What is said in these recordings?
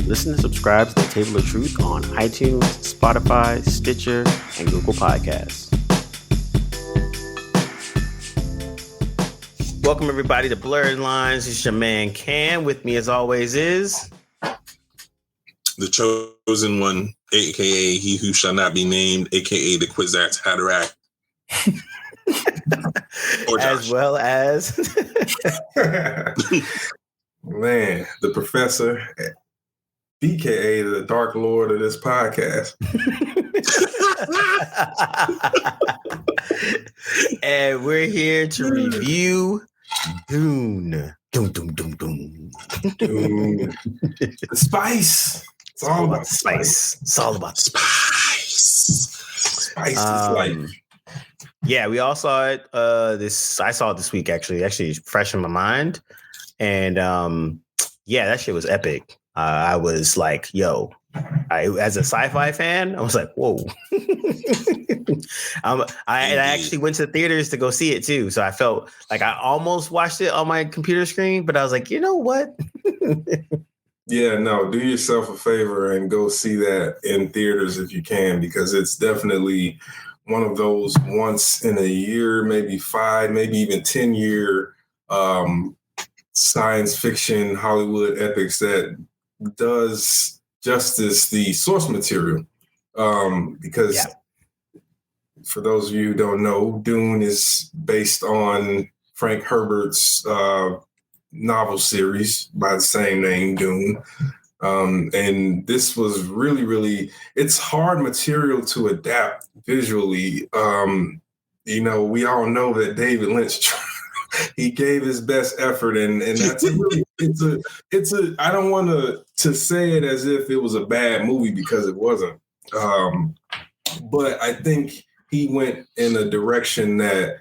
Listen and subscribe to The Table of Truth on iTunes, Spotify, Stitcher, and Google Podcasts. Welcome, everybody, to Blerdlines. It's your man, Cam. With me, as always, is... the chosen one, a.k.a. he who shall not be named, a.k.a. the Kwisatz Haderach. As well as... Man, the professor, a.k.a. the Dark Lord of this podcast. And we're here to review DUNE. Dune. The spice. It's all about the spice. It's all about the Spice. Spice is life. Yeah, we all saw it. I saw it this week, actually. It's fresh in my mind. And yeah, that shit was epic. I was like, yo, as a sci-fi fan, I was like, whoa. I actually went to the theaters to go see it too. So I felt like I almost watched it on my computer screen, but I was like, you know what? Yeah, no, do yourself a favor and go see that in theaters if you can, because it's definitely one of those once in a year, maybe 5, maybe even 10-year science fiction Hollywood epics that does justice the source material. Because for those of you who don't know, Dune is based on Frank Herbert's novel series by the same name, Dune. And this was really, it's hard material to adapt visually. We all know that David Lynch, he gave his best effort, and that's it's a I don't want to say it as if it was a bad movie, because it wasn't. But I think he went in a direction that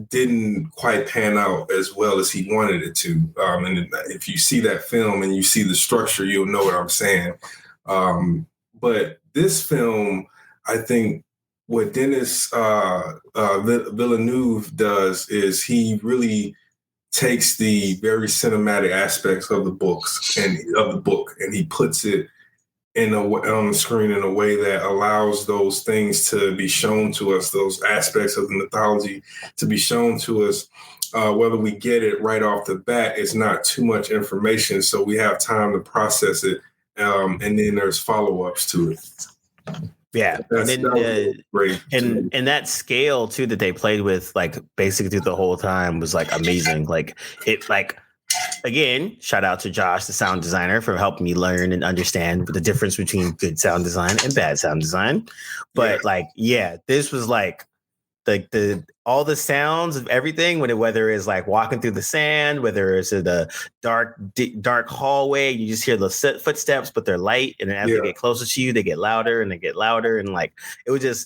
didn't quite pan out as well as he wanted it to. And if you see that film and you see the structure, you'll know what I'm saying. But this film, I think what Denis Villeneuve does is he really takes the very cinematic aspects of the books and he puts it on the screen in a way that allows those things to be shown to us, those aspects of the mythology to be shown to us. Whether we get it right off the bat, it's not too much information, so we have time to process it, and then there's follow-ups to it. Yeah, and then great. And that scale too that they played with, like basically through the whole time, was like amazing. Like it, like. Again, shout out to Josh, the sound designer, for helping me learn and understand the difference between good sound design and bad sound design. But this was like the all the sounds of everything, whether it's like walking through the sand, whether it's in the dark hallway, you just hear the footsteps, but they're light, and then as they get closer to you, they get louder and they get louder, and like the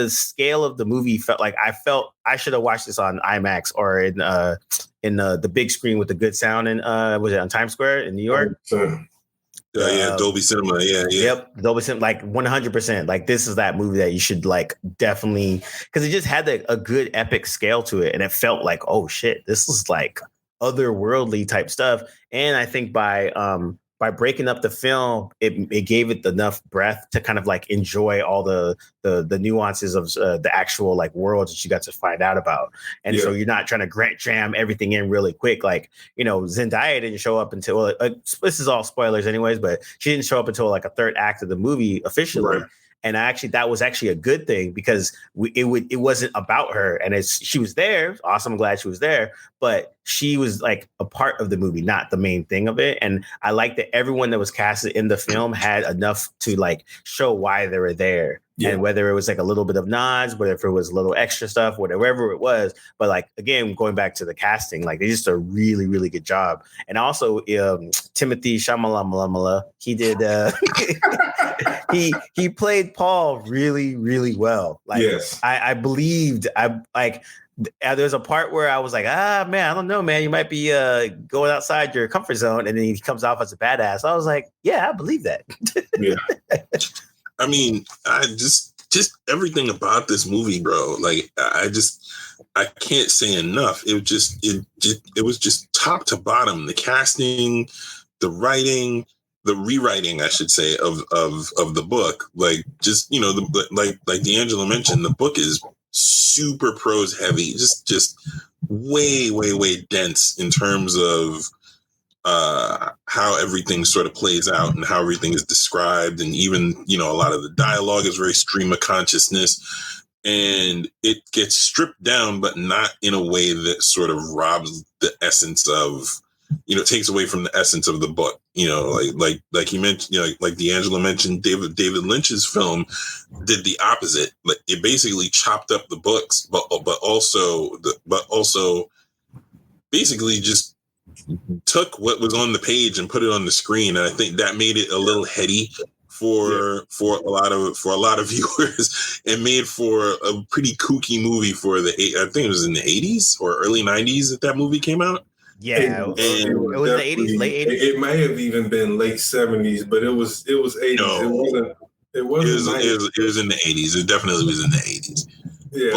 scale of the movie felt like I should have watched this on IMAX or in the big screen with the good sound, and was it on Times Square in New York? Dolby Cinema, Yep, Dolby Cinema, like 100%. Like this is that movie that you should like definitely, because it just had a good epic scale to it, and it felt like, oh shit, this is like otherworldly type stuff. And I think by breaking up the film, it gave it enough breath to kind of like enjoy all the nuances of the actual like worlds that you got to find out about. And so you're not trying to jam everything in really quick. Like, Zendaya didn't show up until this is all spoilers anyways, but she didn't show up until like a third act of the movie officially. Right. And that was actually a good thing, because it wasn't about her. And she was there. Awesome. I'm glad she was there. But she was like a part of the movie, not the main thing of it. And I like that everyone that was casted in the film had enough to like show why they were there. Yeah. And whether it was like a little bit of nods, whether if it was a little extra stuff, whatever it was. But like, again, going back to the casting, like they just did a really, really good job. And also Timothy Chalamet, he did, he played Paul really, really well. Like, yes. I believed, there's a part where I was like, man, I don't know, man, you might be going outside your comfort zone. And then he comes off as a badass. I was like, yeah, I believe that. Yeah. I mean, I just everything about this movie, bro. Like, I can't say enough. It was just top to bottom. The casting, the writing, the rewriting, I should say, of the book. Like, just, you know, like D'Angelo mentioned, the book is super prose heavy, just way, way, way dense in terms of how everything sort of plays out and how everything is described. And even, you know, a lot of the dialogue is very stream of consciousness, and it gets stripped down, but not in a way that sort of robs the essence of, you know, takes away from the essence of the book. You know, like he mentioned, you know, like D'Angelo mentioned, David Lynch's film did the opposite. Like, it basically chopped up the books, but also basically just took what was on the page and put it on the screen. And I think that made it a little heady for a lot of viewers, and made for a pretty kooky movie for I think it was in the 80s or early 90s that movie came out. Yeah, it was the 80s, late 80s. It may have even been late 70s, but it was 80s. No, it wasn't. It was in the 80s. It definitely was in the 80s. Yeah.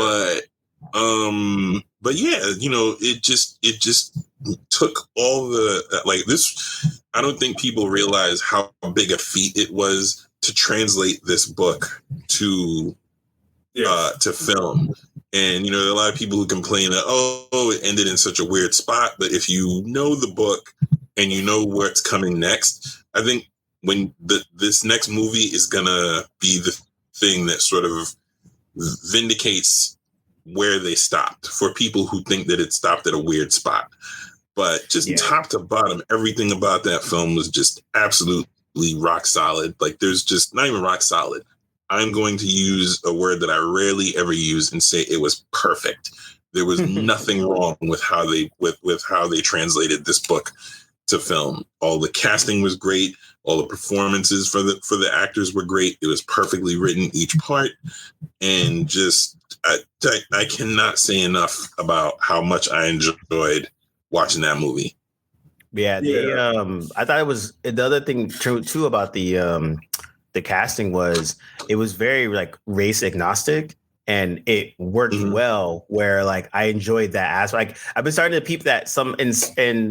But yeah, you know, it just took all the, like, this. I don't think people realize how big a feat it was to translate this book to film. And, you know, there are a lot of people who complain that, oh, it ended in such a weird spot. But if you know the book and you know what's coming next, I think when this next movie is gonna be the thing that sort of vindicates where they stopped, for people who think that it stopped at a weird spot. But just top to bottom, everything about that film was just absolutely rock solid. Like, there's just not even rock solid. I'm going to use a word that I rarely ever use and say it was perfect. There was nothing wrong with how they translated this book to film. All the casting was great. All the performances for the actors were great. It was perfectly written, each part. And just, I cannot say enough about how much I enjoyed watching that movie. Yeah, I thought it was, the other thing too about the casting was, it was very like race agnostic, and it worked well, where like I enjoyed that aspect. Like, I've been starting to peep that some in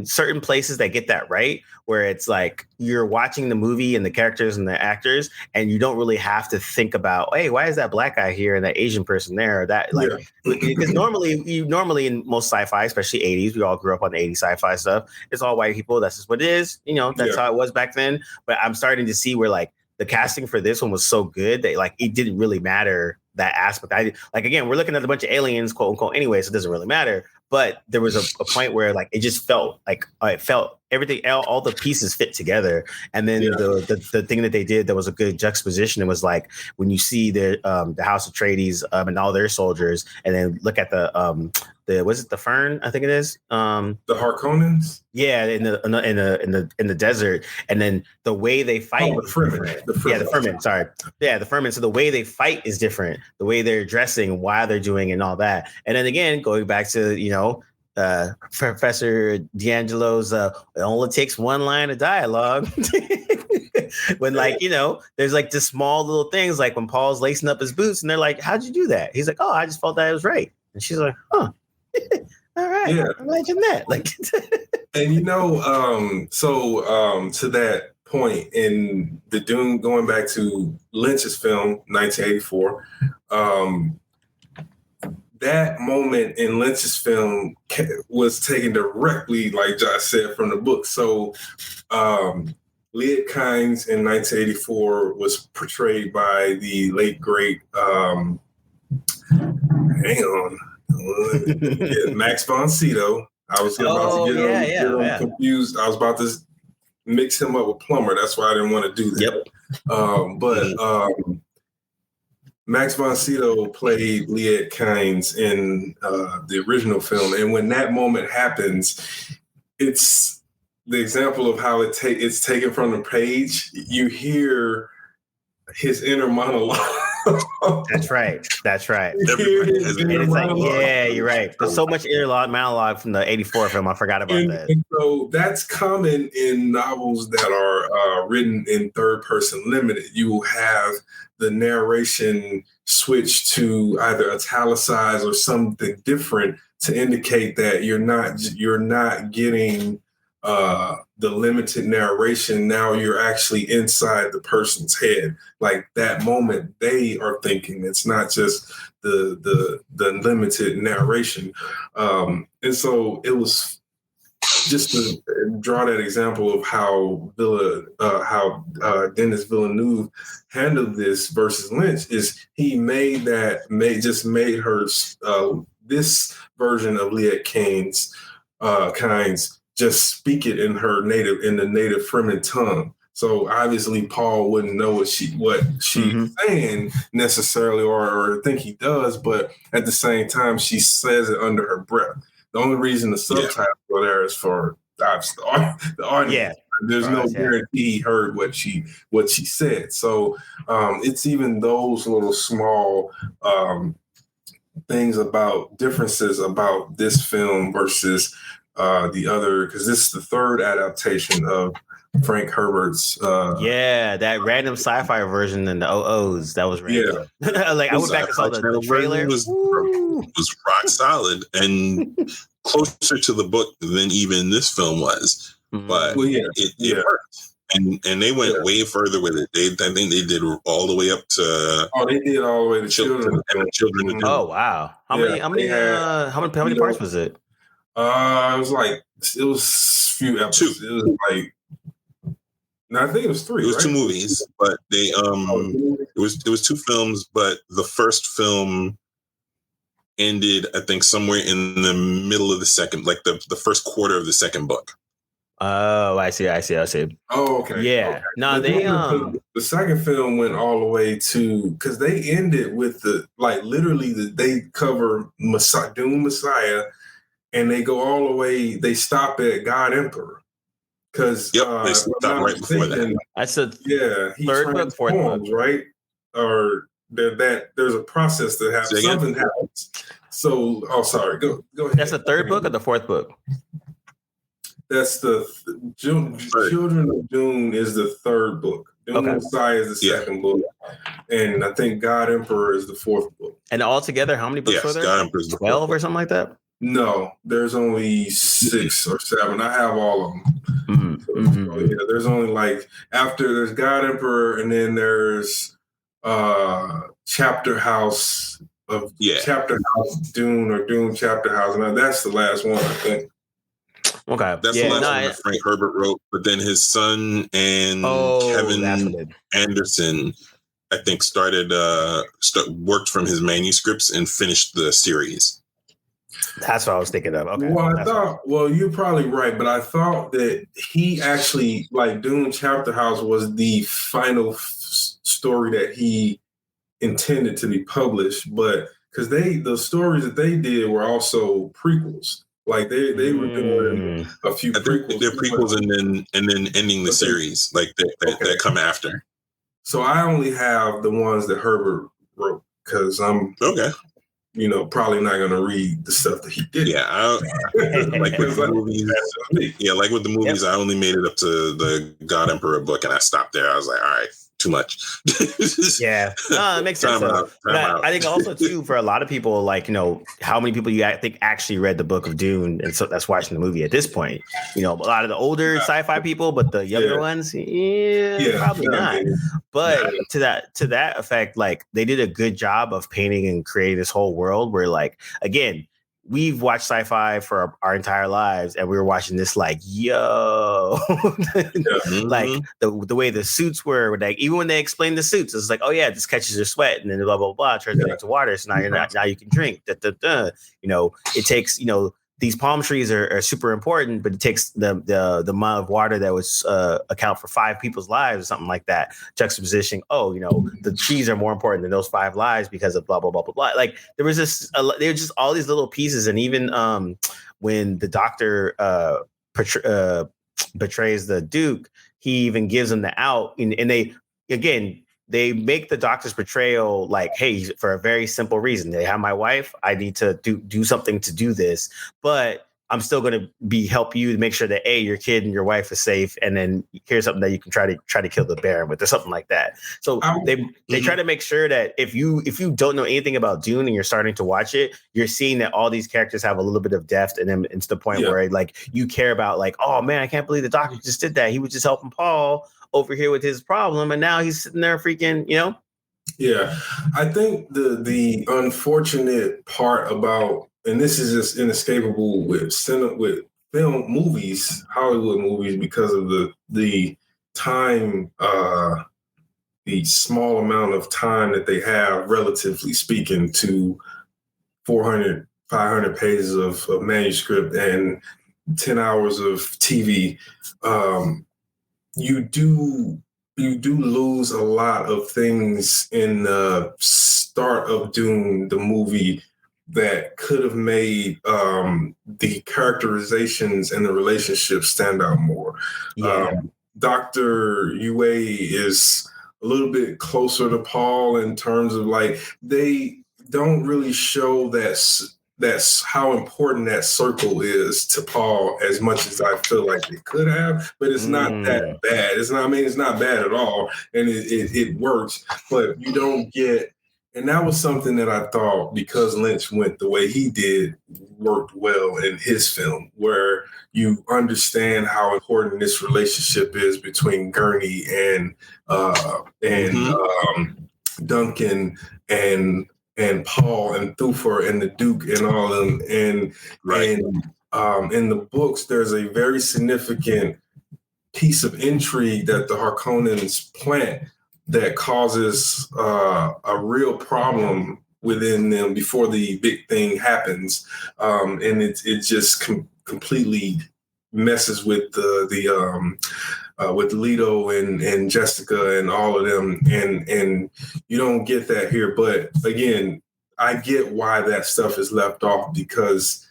certain places that get that right, where it's like you're watching the movie and the characters and the actors, and you don't really have to think about, hey, why is that black guy here and that Asian person there, or that, like, because normally in most sci-fi, especially 80s, we all grew up on the 80s sci-fi stuff. It's all white people. That's just what it is. You know, that's how it was back then. But I'm starting to see where like the casting for this one was so good that like it didn't really matter, that aspect. Again, we're looking at a bunch of aliens, quote unquote, anyway, so it doesn't really matter. But there was a point where like it just felt like everything, all the pieces fit together. And then the thing that they did that was a good juxtaposition, it was like when you see the House Atreides and all their soldiers, and then look at the was it the Fern? I think it is. The Harkonnens. Yeah, in the desert, and then the way they fight. Oh, the Fremen. Yeah, the Fremen. Sorry. Yeah, the Fremen. So the way they fight is different. The way they're dressing, why they're doing, and all that. And then again, going back to Professor D'Angelo's, it only takes one line of dialogue. When there's like the small little things, like when Paul's lacing up his boots, and they're like, "How'd you do that?" He's like, "Oh, I just felt that it was right." And she's like, "Huh." All right. Yeah. Imagine that. Like, and to that point in the Dune, going back to Lynch's film, 1984, that moment in Lynch's film was taken directly, like Josh said, from the book. So, Liet Kynes in 1984 was portrayed by the late great, Max von Sydow. I was about to get him confused. I was about to mix him up with Plummer. That's why I didn't want to do that. But Max von Sydow played Liet Kynes in the original film, and when that moment happens, it's the example of how it's taken from the page. You hear his inner monologue. That's right. And it's like, yeah, you're right. There's so much inner monologue from the 84 film. I forgot about that. And so that's common in novels that are written in third person limited. You will have the narration switch to either italicized or something different to indicate that you're not getting the limited narration, now you're actually inside the person's head. Like that moment they are thinking. It's not just the limited narration. And so it was just to draw that example of how Denis Villeneuve handled this versus Lynch is he made her this version of Leah Kynes just speak it in the native Fremen tongue. So obviously Paul wouldn't know what she's saying necessarily, or think he does, but at the same time she says it under her breath. The only reason the subtitles are there is for the audience. Yeah. There's no guarantee he heard what she said. So it's even those little small things about differences about this film versus the other, because this is the third adaptation of Frank Herbert's. That random sci-fi version in the OOs. That was random. Yeah. Like I went back and saw the trailer. Was rock solid and closer to the book than even this film was. But it worked. And they went way further with it. I think they did all the way up to. Oh, they did all the way to children. Children. Oh wow! How many parts was it? It was few episodes. It was like. No, I think it was 3. It was 2 movies, but they it was 2 films, but the first film ended, I think, somewhere in the middle of the second, like the first quarter of the second book. Oh, I see. Oh, okay. Yeah. Okay. No, the second film went all the way to, because they ended with they cover Dune Messiah, and they go all the way. They stop at God Emperor. Because they stopped right before that. That's the third book, fourth book, right? Or there's a process that happens. Something happens. So, sorry. Go ahead. That's the third book or the fourth book? That's the Children of Dune is the third book. Dune Messiah is the second book, and I think God Emperor is the fourth book. And altogether, how many books are there? God Emperor is 12 or something like that. No, there's only 6 or 7. I have all of them. There's only there's God Emperor, and then there's Chapter House of Chapter House Dune, or Dune Chapter House, and that's the last one, I think. Okay, that's the last one that Frank Herbert wrote, but then his son and Kevin Anderson, I think, worked from his manuscripts and finished the series. That's what I was thinking of. Okay. Well, you're probably right, but I thought that he actually, Dune Chapter House was the final story that he intended to be published, but because the stories that they did were also prequels. Like they were doing a few prequels. They're prequels and then ending the series that come after. So I only have the ones that Herbert wrote because I'm probably not going to read the stuff that he did. Yeah, like with the movies. Like with the movies, I only made it up to the God Emperor book, and I stopped there. I was like, all right, too much. It makes sense. I think also too, for a lot of people, how many people you think actually read the book of Dune, and so that's watching the movie at this point. A lot of the older sci-fi people, but the younger ones, probably not. But to that effect, they did a good job of painting and creating this whole world where, again, we've watched sci-fi for our entire lives, and we were watching this the way the suits were, even when they explained the suits, it's like, oh yeah, this catches your sweat, and then blah blah blah turns it into water, so now you can drink. It takes these palm trees are super important, but it takes the amount of water that would account for 5 people's lives or something like that. Juxtaposition, the trees are more important than those 5 lives because of blah, blah, blah, blah, blah. There was just all these little pieces. And even when the doctor betrays the Duke, he even gives him the out. And they make the doctor's betrayal hey, for a very simple reason. They have my wife. I need to do something to do this. But I'm still going to help you to make sure that your kid and your wife is safe, and then here's something that you can try to kill the Baron with, or something like that. So they try to make sure that if you don't know anything about Dune and you're starting to watch it, you're seeing that all these characters have a little bit of depth in them, and to the point where like you care about like, oh man, I can't believe the doctor just did that. He was just helping Paul over here with his problem, and now he's sitting there freaking, Yeah, I think the unfortunate part about, and this is just inescapable with film movies, Hollywood movies, because of the time, the small amount of time that they have, relatively speaking, to 400, 500 pages of manuscript and 10 hours of TV. You do lose a lot of things in the start of Dune, the movie, that could have made the characterizations and the relationships stand out more. Dr. Yue is a little bit closer to Paul in terms of like, they don't really show that's how important that circle is to Paul as much as I feel like they could have, but it's not that bad. It's not bad at all. And it works, but you don't get, and that was something that I thought, because Lynch went the way he did, worked well in his film, where you understand how important this relationship is between Gurney and Duncan and Paul and Thufir and the Duke and all of them. And in the books, there's a very significant piece of intrigue that the Harkonnens plant that causes a real problem within them before the big thing happens. And it just completely messes with with Leto and Jessica and all of them, and you don't get that here. But again, I get why that stuff is left off, because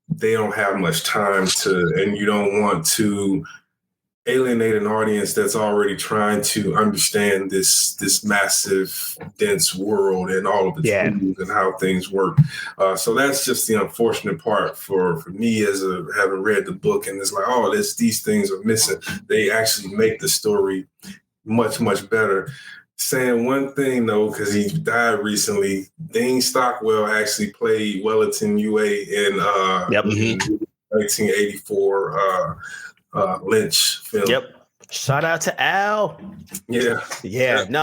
they don't have much time and you don't want to alienate an audience that's already trying to understand this massive, dense world and all of its rules and how things work. So that's just the unfortunate part for me as having read the book, and it's like, oh, these things are missing. They actually make the story much, much better. Saying one thing though, because he died recently, Dean Stockwell actually played Wellington Yue in 1984 Lynch film. Yep. Shout out to Al. Yeah. And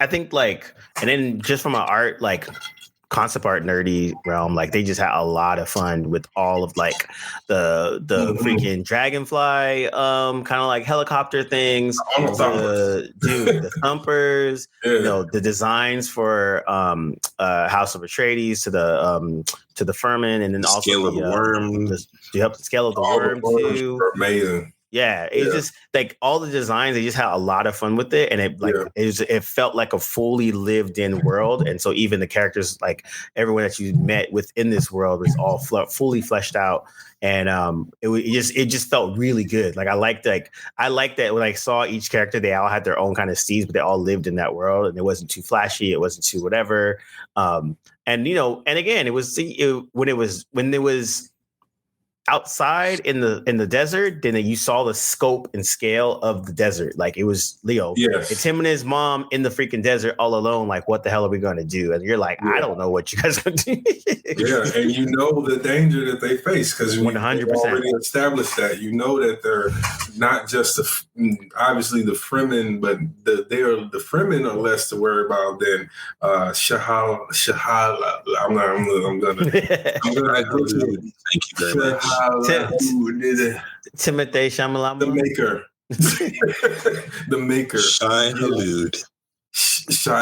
I think and then just from an art, concept art nerdy realm, they just had a lot of fun with all of the freaking dragonfly kind of helicopter things, the thumpers, the designs for House of Atreides to the Furman, and then also scale of the worm. The scale of the worm too. Amazing. Yeah, it's just all the designs. They just had a lot of fun with it, and it felt like a fully lived-in world. And so even the characters, everyone that you met within this world, was all fully fleshed out, and it just felt really good. I liked that when I saw each character, they all had their own kind of steeds, but they all lived in that world, and it wasn't too flashy, it wasn't too whatever. And again, it was when it was outside in the desert, then you saw the scope and scale of the desert. It was Leo. Yes. It's him and his mom in the freaking desert all alone. What the hell are we going to do? And you're like, I don't know what you guys are going to do. Yeah, and you know the danger that they face, because we 100% already established that. You know that they're not just obviously the Fremen, but the Fremen are less to worry about than Shahal. I'm gonna thank you very much. Timothée Chalamet, the maker, the maker, Shai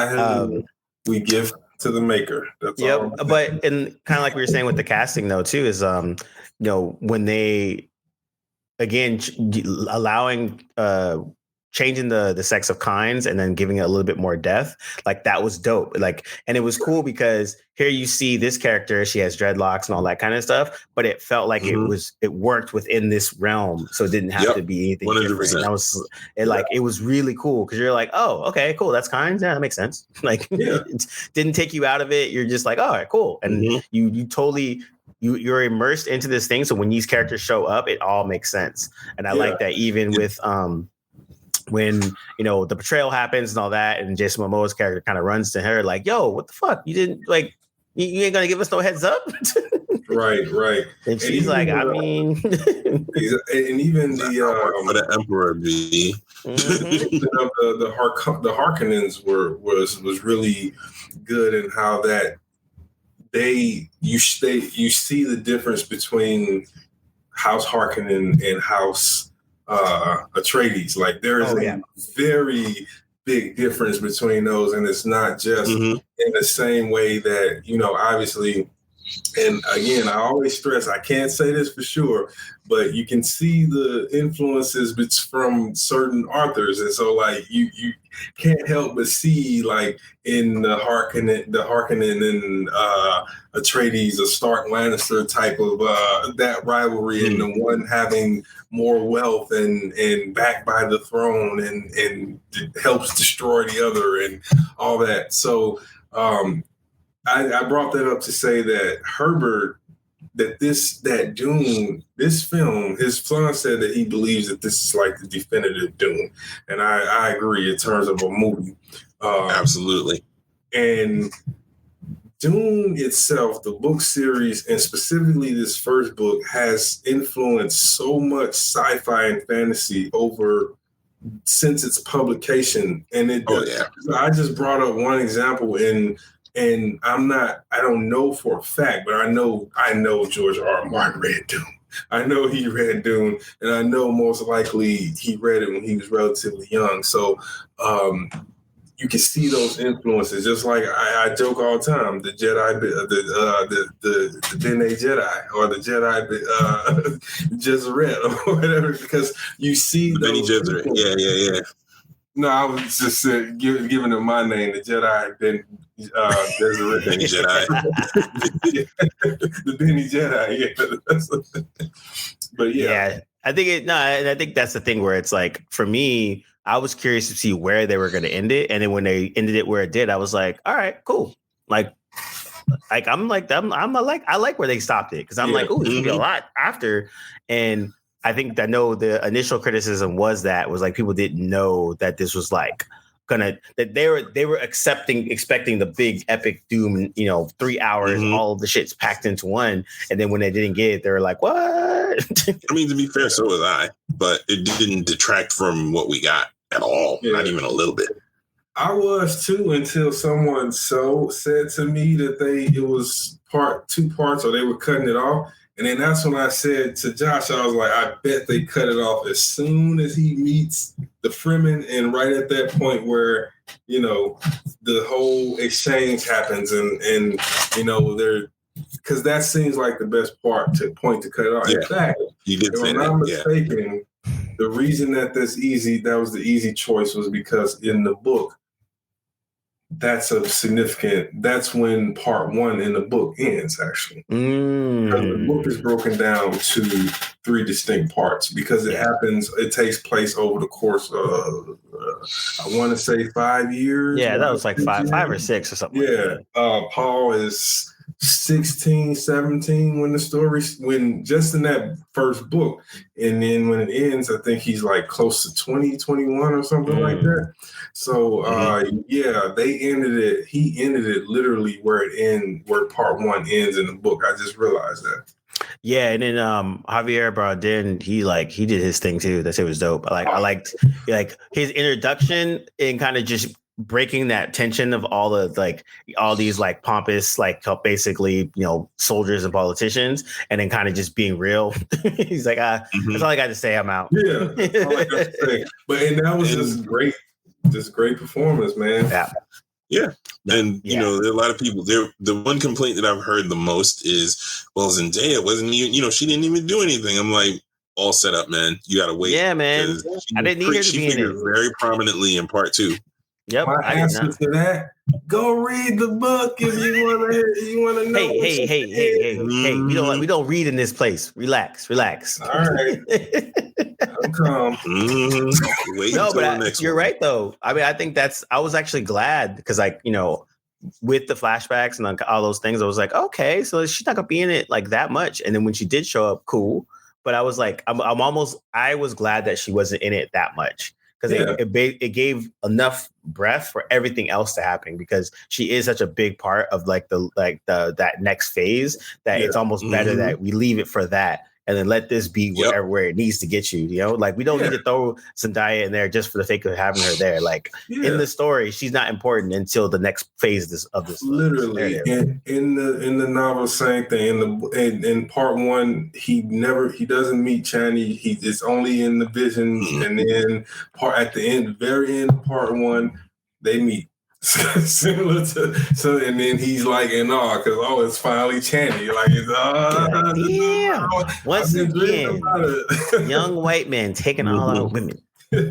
Hulud. We give to the maker. That's all. But and kind of like we were saying with the casting though too is when they again allowing changing the sex of kinds and then giving it a little bit more depth, that was dope. And it was cool because here you see this character, she has dreadlocks and all that kind of stuff, but it felt like it worked within this realm, so it didn't have to be anything 100%. Different. That was it was really cool because you're like, oh, okay, cool, that's kinds, yeah, that makes sense. It didn't take you out of it. You're just like, all right, cool, and you totally you're immersed into this thing. So when these characters show up, it all makes sense. And I like that even with when the betrayal happens and all that, and Jason Momoa's character kind of runs to her like, "Yo, what the fuck? You didn't like you ain't gonna give us no heads up." Right. And she's like, I mean, and even for the Emperor B. the Harkonnens was really good in how that you see the difference between House Harkonnen and House Atreides. Like there is a very big difference between those, and it's not just in the same way that obviously. And again, I always stress, I can't say this for sure, but you can see the influences from certain authors. And so like you can't help but see like in the Harkonnen and Atreides, a Stark Lannister type of that rivalry, and the one having more wealth and backed by the throne and helps destroy the other and all that. So I brought that up to say that Herbert, that Dune, this film, his son said that he believes that this is like the definitive Dune. And I agree in terms of a movie. Absolutely. And Dune itself, the book series, and specifically this first book, has influenced so much sci-fi and fantasy since its publication. And I just brought up one example and I don't know for a fact, but I know George R. Martin read Dune. I know he read Dune, and I know most likely he read it when he was relatively young. So you can see those influences. Just like I joke all the time, the Jedi, the Bene Jedi, or the Jedi Jezreel, or whatever, because you see the Bene Gesserit. Yeah. No, I was just giving them my name, the Jedi. Then there's a Bene Jedi, the Bene Jedi. Yeah, but yeah, I think that's the thing where it's like, for me, I was curious to see where they were going to end it, and then when they ended it where it did, I was like, all right, cool. Like I like where they stopped it, because I'm like, oh, it's gonna be a lot after. And I think the initial criticism was like people didn't know that this was like that they were expecting the big epic Doom, 3 hours, all of the shit's packed into one, and then when they didn't get it, they were like, what? I mean, to be fair, so was I, but it didn't detract from what we got at all, not even a little bit. I was too, until someone said to me that it was two parts, or they were cutting it off. And then that's when I said to Josh, I was like, I bet they cut it off as soon as he meets the Fremen, and right at that point where, the whole exchange happens, and they're, because that seems like the best point to cut it off. Yeah. In fact, if I'm not mistaken, the reason that was the easy choice was because in the book, that's when part one in the book ends, actually. The book is broken down to 3 distinct parts, because it takes place over the course of, I want to say 5 years. Yeah, that was like 5 or 6 or something. Yeah. Paul is 16, 17 when just in that first book. And then when it ends, I think he's like close to 20, 21 or something like that. So he ended it literally where part one ends in the book. I just realized that. Yeah, and then Javier Bardem, he did his thing too. That shit was dope. I liked his introduction and kind of just breaking that tension of all these like pompous, like basically, soldiers and politicians, and then kind of just being real. He's like, that's all I got to say. I'm out. Yeah, that's all I got to say. And that was just great performance, man. Yeah. And, there are a lot of people there. The one complaint that I've heard the most is, well, Zendaya wasn't even, she didn't even do anything. I'm like, all set up, man. You got to wait. Yeah, man. I didn't need her to be in it. Very prominentely in part 2. Yep. My answer to that: go read the book if you want to know. Hey! We don't read in this place. Relax. All right. I'm calm. Wait. No, but you're right though. I mean, I think I was actually glad, because with the flashbacks and all those things, I was like, okay, so she's not gonna be in it like that much. And then when she did show up, cool. But I was like, I was glad that she wasn't in it that much because it gave enough breath for everything else to happen because she is such a big part of that next phase that it's almost better that we leave it for that. And then let this be where it needs to get you, you know? Like, we don't need to throw Zendaya in there just for the sake of having her there. Like, in the story, she's not important until the next phase of this. Literally, in the novel, same thing. In part one, he doesn't meet Chani. It's only in the visions, and then at the very end of part one, they meet. Similar to and then he's like in awe because it's finally Channing. Like once again, young white men taking all our women.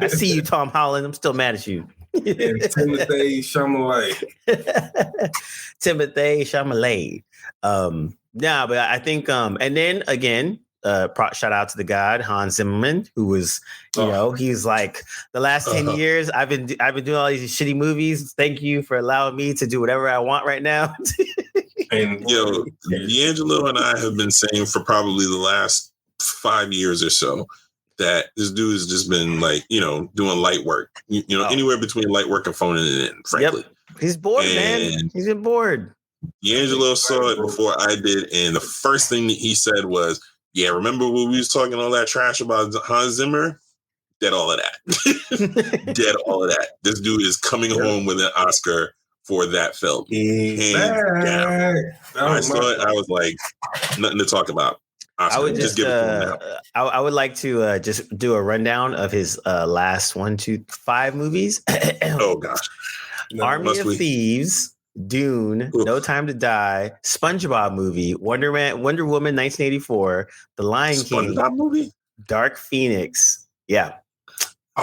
I see you, Tom Holland. I'm still mad at you. And Timothée Chalamet. Timothée Chalamet. But I think and then again. Shout out to the god Hans Zimmerman, who was, he's like, the last 10 years I've been doing all these shitty movies. Thank you for allowing me to do whatever I want right now. And D'Angelo and I have been saying for probably the last 5 years or so that this dude has just been like, doing light work, anywhere between light work and phoning it in, frankly. Yep. He's bored, man. He's been bored. D'Angelo saw it before I did. And the first thing that he said was, yeah, remember when we was talking all that trash about Hans Zimmer? Dead all of that. Dead all of that. This dude is coming home with an Oscar for that film. Hands down. I saw it. I was like, nothing to talk about. Oscar, I would just give it to him now. I would like to just do a rundown of his last 5 movies. Oh gosh, Army of Thieves. Dune, No Time to Die, SpongeBob movie, Wonder Woman 1984, The Lion King, SpongeBob movie, Dark Phoenix. Yeah.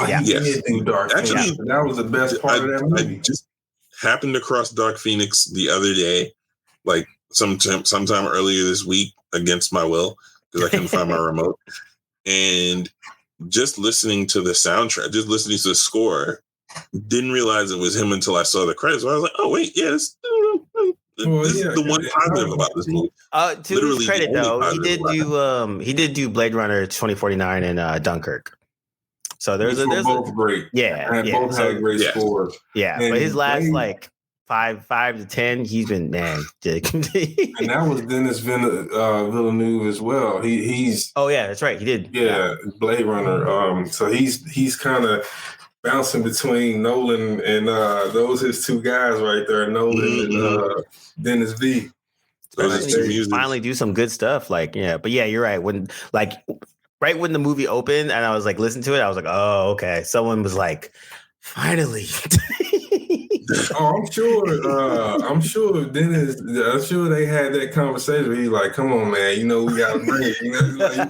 Yes. Dark Phoenix. That was the best part of that movie. I just happened across Dark Phoenix the other day, like sometime earlier this week, against my will, because I couldn't find my remote. And just listening to the soundtrack, just listening to the score, didn't realize it was him until I saw the credits. So I was like, oh, wait, this is the one positive about this movie. To his credit, though, he did do Blade Runner 2049 and Dunkirk. So there's both great. Both had great scores. Yeah, and but his last Blade, 5 to 10, he's been and that was Denis Villeneuve as well. He's that's right, he did. Blade Runner. So he's kind of bouncing between Nolan and those his two guys right there, Nolan and Denis V. Finally do some good stuff. But you're right. When right when the movie opened and I was like listening to it, I was like, oh, okay. Someone was like, finally. I'm sure Dennis. I'm sure they had that conversation where he's like, "Come on, man, we got to bring it. You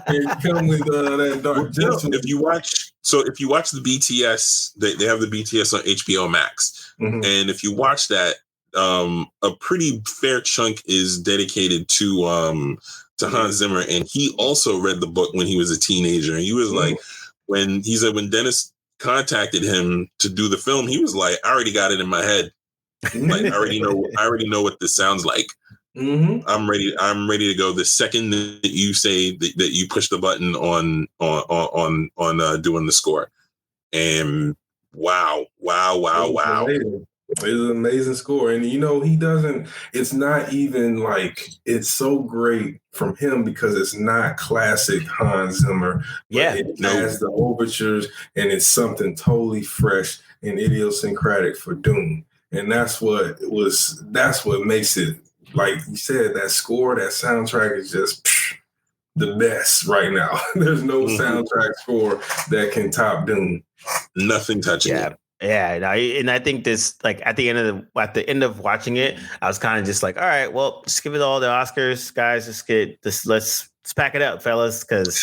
can't come with that dark justice." If you watch the BTS, they have the BTS on HBO Max, and if you watch that, a pretty fair chunk is dedicated to Hans Zimmer, and he also read the book when he was a teenager, and he was like, when Dennis contacted him to do the film, he was like, I already got it in my head. Like, I already know what this sounds like. I'm ready to go the second that you say that you push the button on doing the score. And wow. It's an amazing score. And he doesn't, it's not even like, it's so great from him because it's not classic Hans Zimmer. It has the overtures and it's something totally fresh and idiosyncratic for Dune. And that's what makes it, like you said, that score, that soundtrack is just the best right now. There's no soundtrack score that can top Dune. Nothing touching it. Yeah, and I think this, like, at the end of watching it, I was kind of just like, all right, well, just give it all the Oscars, guys. Just get this. Let's pack it up, fellas, because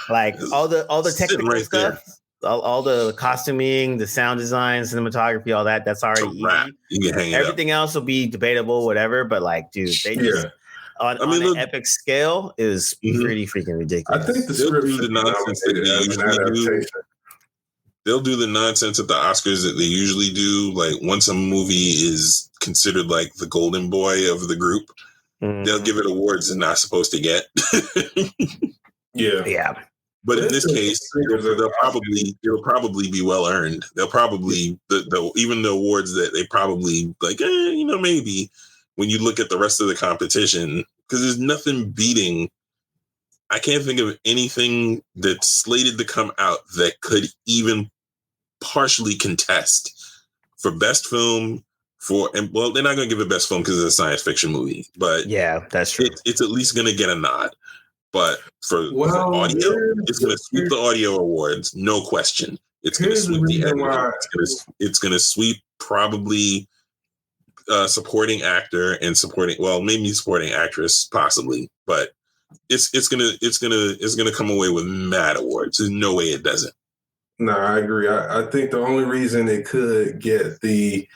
like all the technical stuff, all the costuming, the sound design, cinematography, all that. That's already easy. Everything else will be debatable, whatever. But like, dude, they just on an epic scale is pretty freaking ridiculous. I think the script do the nonsense that they'll do the nonsense at the Oscars that they usually do. Like once a movie is considered like the golden boy of the group, they'll give it awards it's not supposed to get. Yeah. But in this case, it'll probably be well earned. They'll probably even the awards that they probably like, maybe when you look at the rest of the competition, because there's nothing beating. I can't think of anything that's slated to come out that could even partially contest for best film. They're not going to give it best film because it's a science fiction movie, but yeah, that's true. It's at least going to get a nod. But for audio, it's going to sweep the audio awards, no question. It's going to sweep the editing. It's going to sweep probably supporting actor and maybe supporting actress possibly, but it's gonna come away with mad awards. There's no way it doesn't. No, I agree. I think the only reason it could get the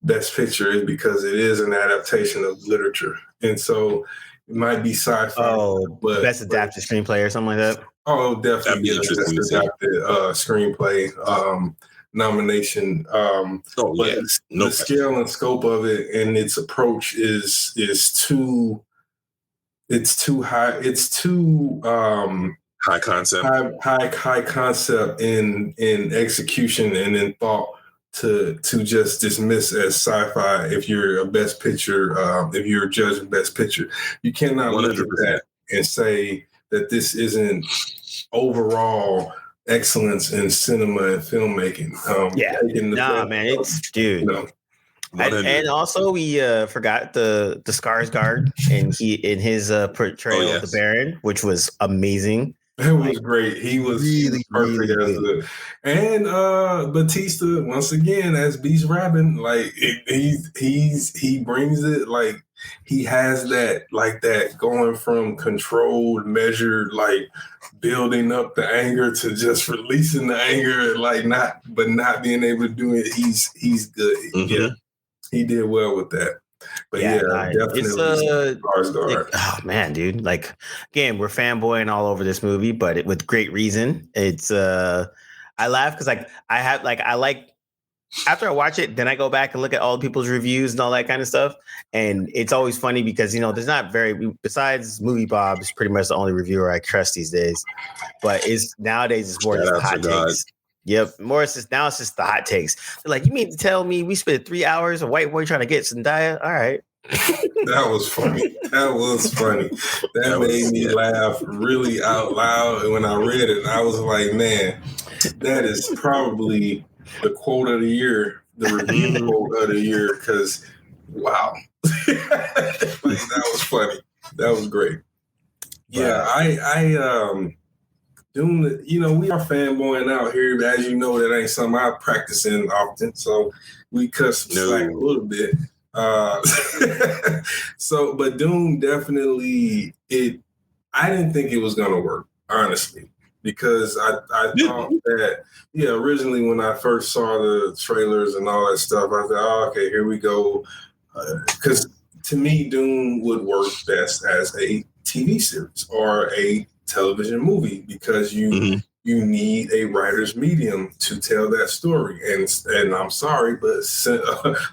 best picture is because it is an adaptation of literature, and so it might be sci-fi. But best adapted screenplay or something like that. Oh, definitely best adapted screenplay nomination. The scale and scope of it and its approach is too. It's too high. It's too high concept. High concept in execution and in thought to just dismiss as sci-fi. If you're a best picture, if you're a judge of best picture, you cannot 100%. Look at that and say that this isn't overall excellence in cinema and filmmaking. Man, it's dude. And also we forgot the Skarsgård and in his portrayal of the Baron, which was amazing. It was great. He was really perfect really and Batista once again as Beast Rabin. Like he brings it. Like he has that going from controlled, measured, like building up the anger to just releasing the anger, not being able to do it. He's good. Mm-hmm. Yeah. He did well with that. But definitely. Oh man, dude. Like again, we're fanboying all over this movie, but with great reason. It's I laugh because I like after I watch it, then I go back and look at all people's reviews and all that kind of stuff. And it's always funny because there's not besides Movie Bob is pretty much the only reviewer I trust these days. But nowadays it's more just hot takes. Yep, more it's just the hot takes. They're like, you mean to tell me we spent 3 hours a white boy trying to get Zendaya? All right. That was funny. That made me laugh really out loud. And when I read it, I was like, man, that is probably the quote of the year, the review quote of the year, because wow. That was funny. That was great. Yeah, I DUNE, we are fanboying out here. As you know, that ain't something I practice in often, so we cut some slack a little bit. But DUNE definitely, I didn't think it was going to work, honestly, because I thought that, originally when I first saw the trailers and all that stuff, I thought, oh, okay, here we go. Because to me, DUNE would work best as a TV series or a television movie because you need a writer's medium to tell that story. And I'm sorry, but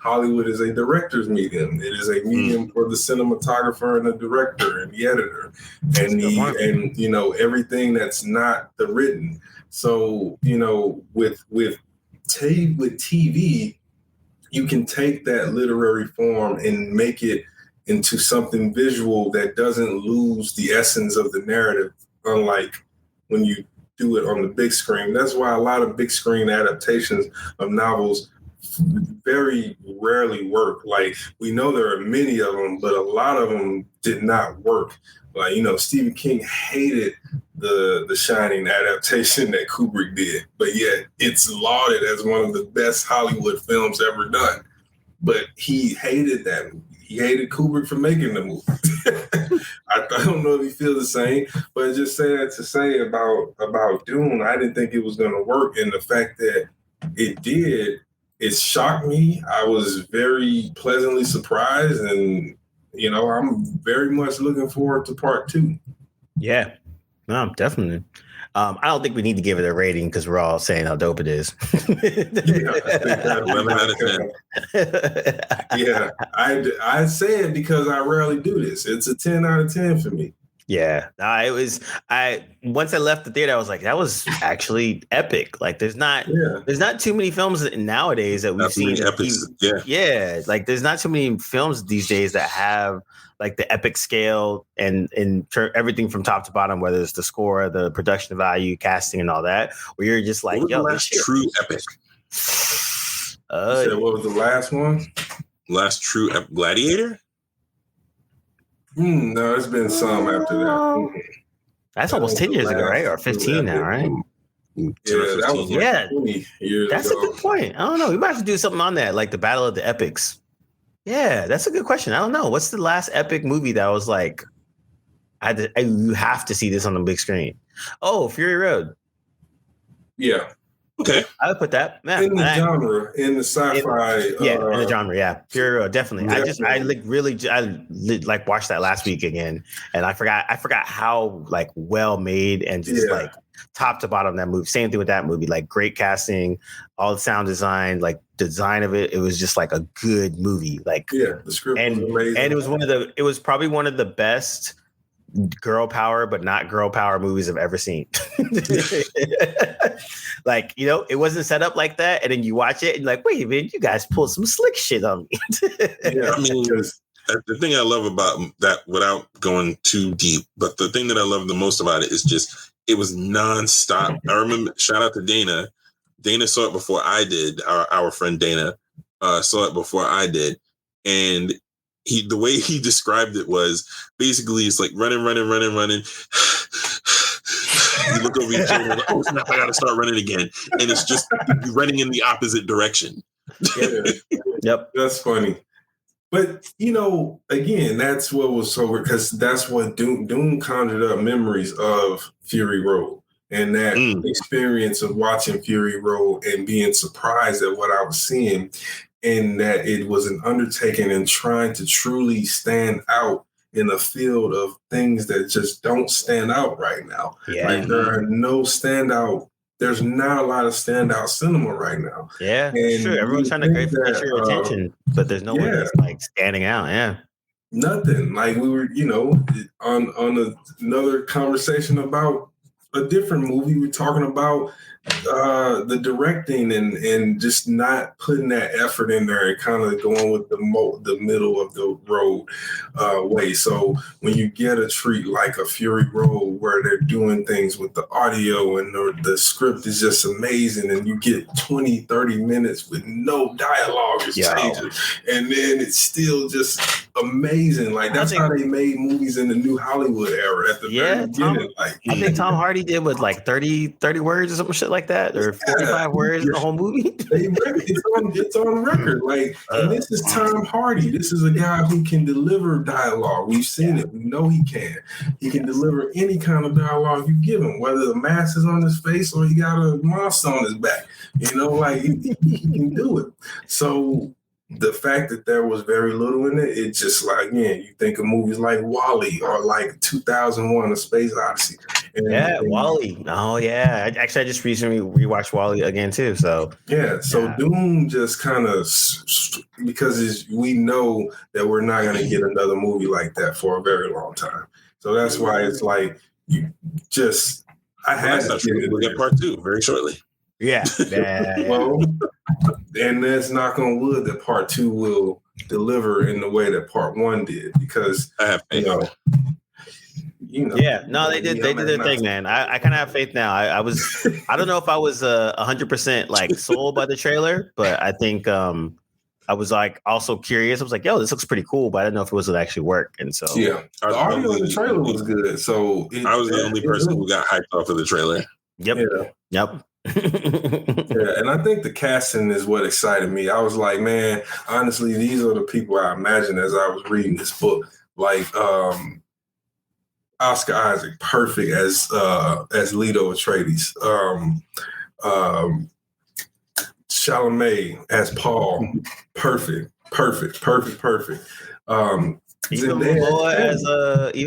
Hollywood is a director's medium. It is a medium for the cinematographer and the director and the editor and everything that's not the written. So, with TV, you can take that literary form and make it into something visual that doesn't lose the essence of the narrative, unlike when you do it on the big screen. That's why a lot of big screen adaptations of novels very rarely work. Like, we know there are many of them, but a lot of them did not work. Like, Stephen King hated the Shining adaptation that Kubrick did, but yet it's lauded as one of the best Hollywood films ever done. But he hated that movie. He hated Kubrick for making the movie. I don't know if he feels the same, but just say that to say about DUNE, I didn't think it was going to work. And the fact that it did, it shocked me. I was very pleasantly surprised. And, I'm very much looking forward to part 2. Yeah. No, definitely. I don't think we need to give it a rating because we're all saying how dope it is. Yeah, I think that 11 out of 10. Yeah, I say it because I rarely do this. It's a 10 out of 10 for me. Yeah, it was. Once I left the theater, I was like, that was actually epic. Like, there's not too many films nowadays that we've seen. Epics, yeah, like there's not too many films these days that have like the epic scale and everything from top to bottom, whether it's the score, the production value, casting, and all that. Where you're just like, what was yo, the last true epic? You said what was the last one? Last true Gladiator? No, it's been some after that. That's almost 10 years ago, right? Or 15 now, right? Yeah, that was like 20 years that's ago. A good point. I don't know. We might have to do something on that, like the Battle of the Epics. Yeah, that's a good question. I don't know. What's the last epic movie that was like, you have to see this on the big screen? Oh, Fury Road. Yeah. Okay. I would put that. Yeah, in the genre, in the sci-fi. In the genre, yeah. Fury Road, definitely. I watched that last week again, and I forgot how like well made and just like top to bottom that movie. Same thing with that movie, like great casting, all the sound design, like design of it. It was just like a good movie. Like the script was amazing, and it was probably one of the best girl power, but not girl power movies I've ever seen. Like, it wasn't set up like that. And then you watch it and you're like, wait a minute, you guys pulled some slick shit on me. I mean, the thing I love about that, without going too deep, but the thing that I love the most about it is just, it was nonstop. I remember, shout out to Dana. Dana saw it before I did. Our friend Dana saw it before I did. And the way he described it was basically it's like running. You look over your shoulder, like, oh snap, I gotta start running again. And it's just running in the opposite direction. Yep. That's funny. But, again, that's what was so weird, because that's what Dune conjured up memories of Fury Road. And that experience of watching Fury Road and being surprised at what I was seeing, and that it was an undertaking and trying to truly stand out in a field of things that just don't stand out right now. Yeah. Like there's not a lot of standout cinema right now. Yeah, sure. Everyone's trying to get your attention, but there's no one that's like standing out. Yeah. Nothing. Like we were, on another conversation about a different movie, we're talking about the directing and just not putting that effort in there and kind of going with the middle of the road way. So when you get a treat like a Fury Road where they're doing things with the audio and the script is just amazing, and you get 20-30 minutes with no dialogue changes, and then it's still just amazing. Like that's how they made movies in the New Hollywood era at the very beginning. I think Tom Hardy did with like 30 words or some shit like that, or 45 words in the whole movie. It's on record. Like, and this is Tom Hardy. This is a guy who can deliver dialogue. We've seen it. We know he can. He can deliver any kind of dialogue you give him, whether the mask is on his face or he got a monster on his back. He can do it. So the fact that there was very little in it, it's just like, you think of movies like WALL-E or like 2001: A Space Odyssey. WALL-E. Oh, yeah. I just recently rewatched WALL-E again, too. So, Dune just kind of, because we know that we're not going to get another movie like that for a very long time. So that's why it's like, we'll get part 2 very shortly. Yeah. Well, and let's knock on wood that part 2 will deliver in the way that part 1 did, because I have faith. They did their thing, man. I kind of have faith now. I don't know if I was 100% like sold by the trailer, but I think I was like also curious. I was like, yo, this looks pretty cool, but I didn't know if it would actually work. And so the audio in the trailer was good. So I was the only person who got hyped off of the trailer. Yep. And I think the casting is what excited me. I was like, man, honestly, these are the people I imagined as I was reading this book. Like Oscar Isaac, perfect as Leto Atreides. Chalamet as Paul, perfect. Even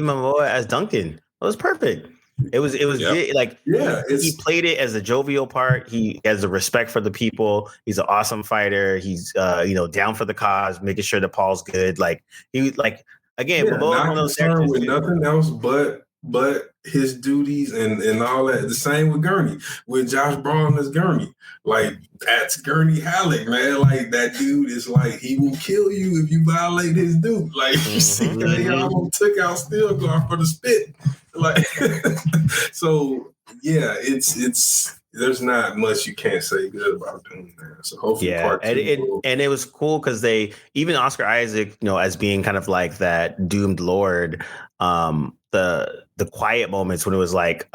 Momoa as Duncan. That was perfect. It was good. Like he played it as a jovial part. He has a respect for the people. He's an awesome fighter. He's down for the cause, making sure that Paul's good. Like he like again, not concerned with nothing else but his duties and all that. The same with Gurney, with Josh Brolin as Gurney. Like that's Gurney Halleck, man. Like that dude is like he will kill you if you violate his dude. Like you see that he almost took out Stilgar for the spit. Like so yeah, it's there's not much you can't say good about Dune, man. So hopefully, and it was cool because they even Oscar Isaac, as being kind of like that doomed lord. The quiet moments when it was like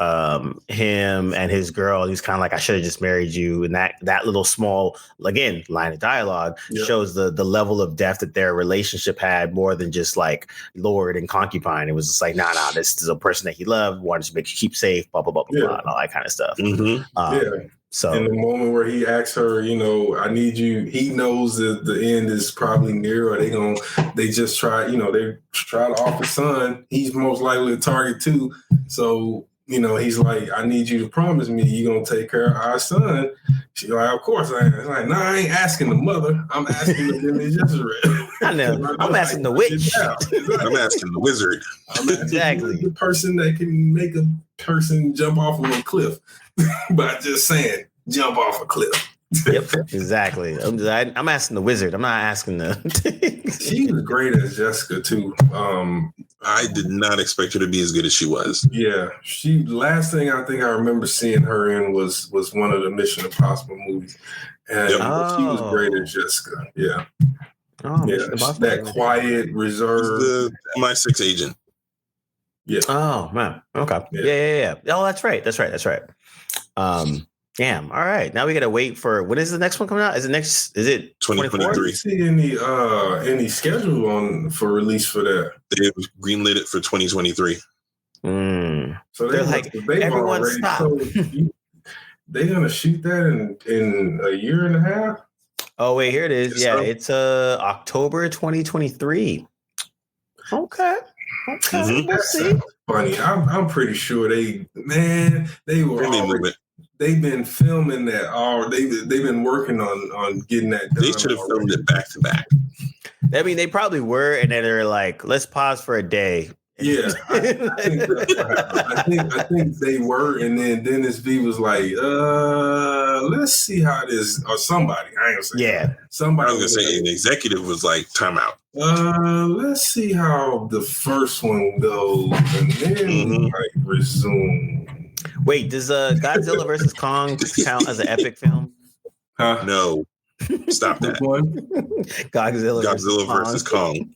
him and his girl, he's kind of like, I should have just married you, and that little small again line of dialogue shows the level of depth that their relationship had, more than just like lord and concubine. It was just like, nah, this is a person that he loved, wanted to make you keep safe, blah blah blah blah blah, and all that kind of stuff. So in the moment where he asks her, I need you, he knows that the end is probably near, or they just try, they try to off his son. He's most likely a target too. So, he's like, I need you to promise me you're going to take care of our son. She's like, of course I am. It's like, no, I ain't asking the mother. I'm asking the Denis Villeneuve. I know. I'm asking the witch. I'm asking the wizard. Exactly. The person that can make a person jump off of a cliff by just saying, jump off a cliff. Yep, exactly. I'm asking the wizard. I'm not asking the. She was great as Jessica too. I did not expect her to be as good as she was. Yeah, last thing I think I remember seeing her in was one of the Mission Impossible movies, and she was great as Jessica. Yeah, that quiet, reserved, the MI6 agent. Yeah. Oh man. Okay. Yeah. Oh, that's right. Damn. All right. Now we gotta wait for when is the next one coming out? Is it 2023? See any schedule for release for that? They greenlit it for 2023. So they're like, everyone stop. They're gonna shoot that in a year and a half. Oh wait, here it is. Yeah, it's October 2023. Okay. We'll see. Funny. I'm pretty sure they were already. They've been filming that. They've been working on getting that done. They should have filmed it back to back. I mean, they probably were, and then they're like, "Let's pause for a day." Yeah, I think they were, and then Denis V was like, "Let's see how this," or somebody. I ain't gonna say somebody. I was gonna say an executive was like, "Time out." Let's see how the first one goes, and then resume. Wait, does Godzilla versus Kong count as an epic film? No. Stop that. Godzilla versus Kong.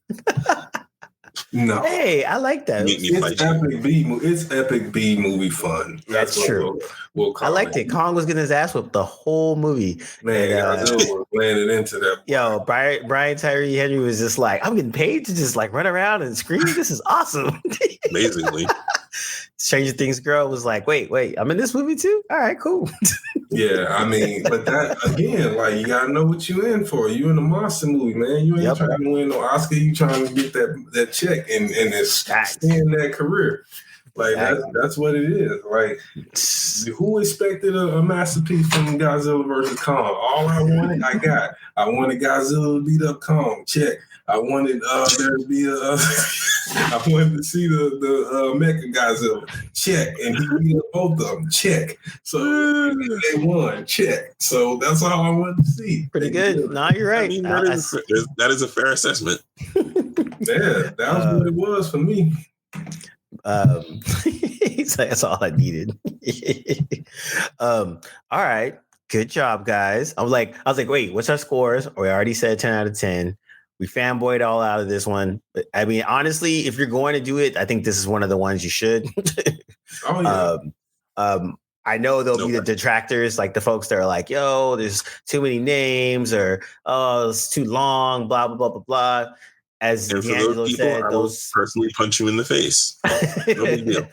No. Hey, I like that. It's epic B movie fun. That's true. We'll I liked it. Kong was getting his ass whipped the whole movie. Man, Godzilla was landing into that. Yo, Brian Tyree Henry was just like, I'm getting paid to just like run around and scream. This is awesome. Amazingly. Stranger Things girl was like, wait, I'm in this movie too? All right, cool. Yeah, I mean, but that again, like you gotta know what you in for. You in a monster movie, man. You ain't trying to win no Oscar. You trying to get that check and extend that career. Like that's what it is. Like who expected a masterpiece from Godzilla versus Kong? All I wanted, I got. I wanted Godzilla to beat up Kong. Check. I wanted there to be I wanted to see the Mecha Godzilla. Check, and he beat up both of them. Check. So they won. Check. So that's all I wanted to see. Pretty good. No, you're right. I mean, that is a fair assessment. Yeah, that was what it was for me. That's all I needed. All right. Good job, guys. I was like, wait, what's our scores? We already said 10 out of 10. We fanboyed all out of this one. But I mean, honestly, if you're going to do it, I think this is one of the ones you should. Oh, yeah. I know there'll be the detractors, like the folks that are like, yo, there's too many names, or oh, it's too long, blah, blah, blah, blah, blah. As D'Angelo said, I will personally punch you in the face. No big deal.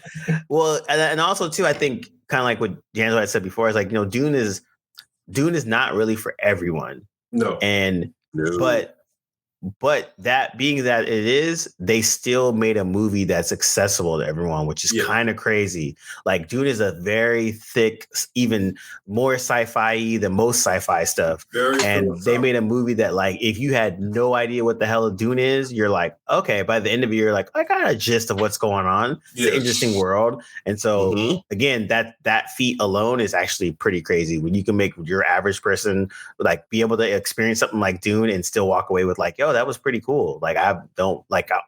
Well, and also too, I think kind of like what D'Angelo had said before, is like, Dune is not really for everyone. No. And But that being that it is, they still made a movie that's accessible to everyone, which is kind of crazy. Like Dune is a very thick, even more sci-fi than most sci-fi stuff. And they made a movie that, like, if you had no idea what the hell a Dune is, you're like, okay, by the end of it, you're like, I got a gist of what's going on. It's an interesting world. And so again, that feat alone is actually pretty crazy when you can make your average person like be able to experience something like Dune and still walk away with like, yo, that was pretty cool. Like, I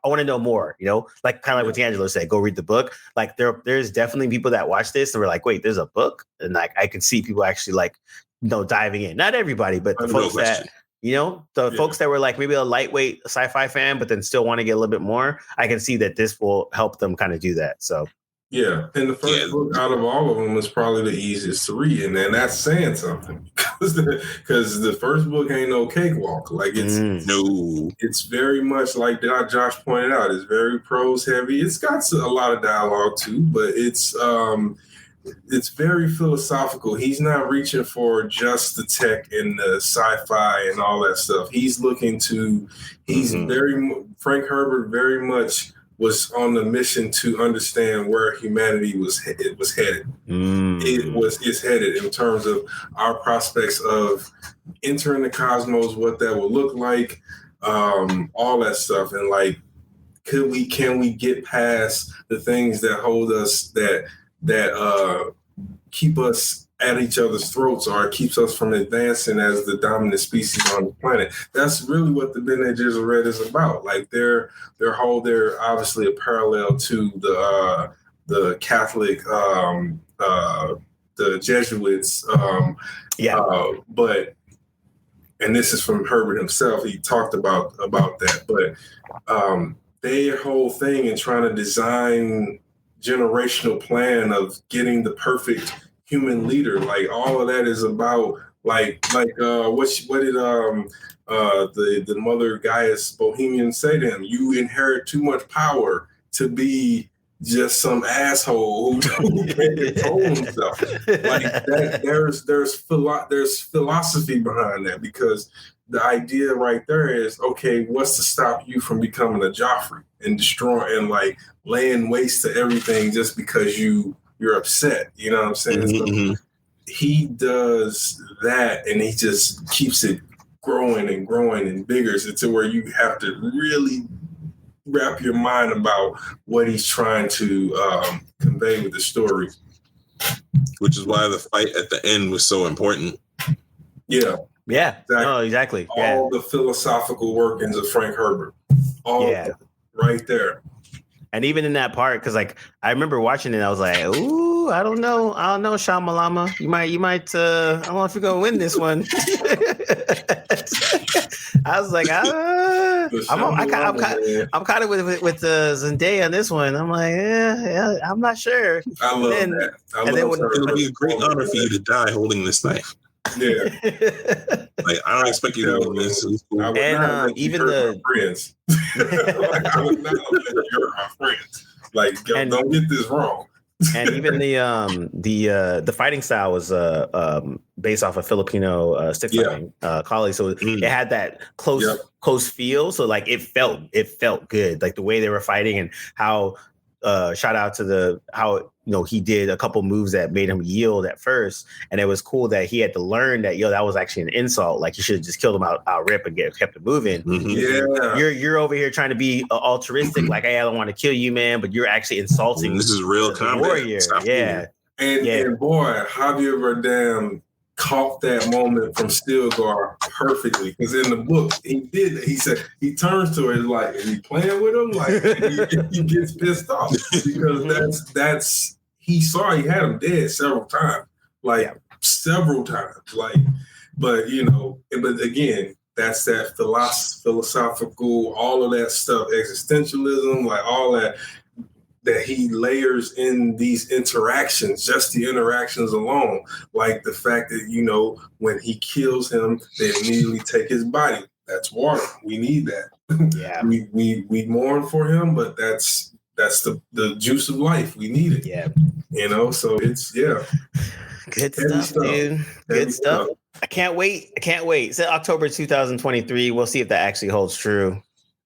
want to know more, you know, like kind of like what D'Angelo said, go read the book. Like there's definitely people that watch this and we're like, wait, there's a book. And like, I can see people actually like, you know, diving in, not everybody, but the folks that, you know, the folks that were like maybe a lightweight sci-fi fan, but then still want to get a little bit more. I can see that this will help them kind of do that. So. Yeah, and the first book out of all of them was probably the easiest to read, and then that's saying something because the first book ain't no cakewalk. Like it's very much like Josh pointed out. It's very prose heavy. It's got a lot of dialogue too, but it's very philosophical. He's not reaching for just the tech and the sci-fi and all that stuff. He's looking to. Frank Herbert very much was on the mission to understand where humanity was headed. It's headed in terms of our prospects of entering the cosmos, what that will look like, all that stuff, and like, can we get past the things that hold us that keep us at each other's throats, or it keeps us from advancing as the dominant species on the planet. That's really what the Bene Gesserit is about. Like they're obviously a parallel to the Catholic, the Jesuits. But and this is from Herbert himself. He talked about that. But their whole thing in trying to design generational plan of getting the perfect human leader, like all of that is about what did the mother Gaius Bohemian say to him? You inherit too much power to be just some asshole who can't control himself. Like that, there's philosophy behind that, because the idea right there is, okay, what's to stop you from becoming a Joffrey and destroying and like laying waste to everything just because you're upset, you know what I'm saying? So he does that, and he just keeps it growing and growing and bigger, to where you have to really wrap your mind about what he's trying to convey with the story. Which is why the fight at the end was so important. Yeah. Yeah. Exactly. No, exactly. All the philosophical workings of Frank Herbert. All right there. And even in that part, because like I remember watching it, I was like, "Ooh, I don't know, Shyamalama. You might. I don't know if you're gonna win this one." I was like, I'm kind of with Zendaya on this one. I'm like, yeah, I'm not sure. I love that. It would be a great honor for you to die holding this knife. Yeah. Like, I don't expect you to win this. And even the friends. I would not let you're my friends. Like, don't get this wrong. And even the fighting style was based off of Filipino stick fighting colleagues, so it had that close feel. So like it felt good, like the way they were fighting, and how shout out to how he did a couple moves that made him yield at first, and it was cool that he had to learn that that was actually an insult. Like, you should have just killed him out rip and kept it moving. Yeah, you're over here trying to be altruistic, like, hey, I don't want to kill you, man, but you're actually insulting. This is real combat. Warrior, and boy, Javier Bardem caught that moment from Stilgar perfectly, because in the book he did. He said he turns to her like, is he playing with him? Like he gets pissed off because that's he saw he had him dead several times, but again, that's that philosophical, all of that stuff, existentialism, like all that he layers in these interactions, just the interactions alone. Like the fact that, when he kills him, they immediately take his body. That's water. We need that. Yeah. we mourn for him, but that's the juice of life. We need it. Yeah. So it's, Good stuff, dude. Good stuff. I can't wait. It's October 2023. We'll see if that actually holds true.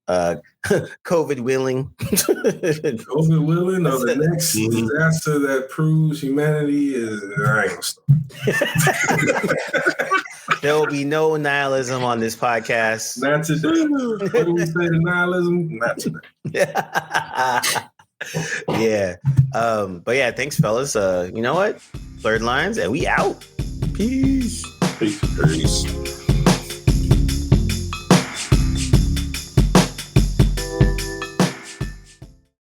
COVID willing. COVID willing, or the next disaster that proves humanity is. I ain't gonna stop. There will be no nihilism on this podcast. Not today. What do we say to nihilism? Not today. Yeah. But yeah, thanks, fellas. You know what? Blurred Lines, and we out. Peace. Peace.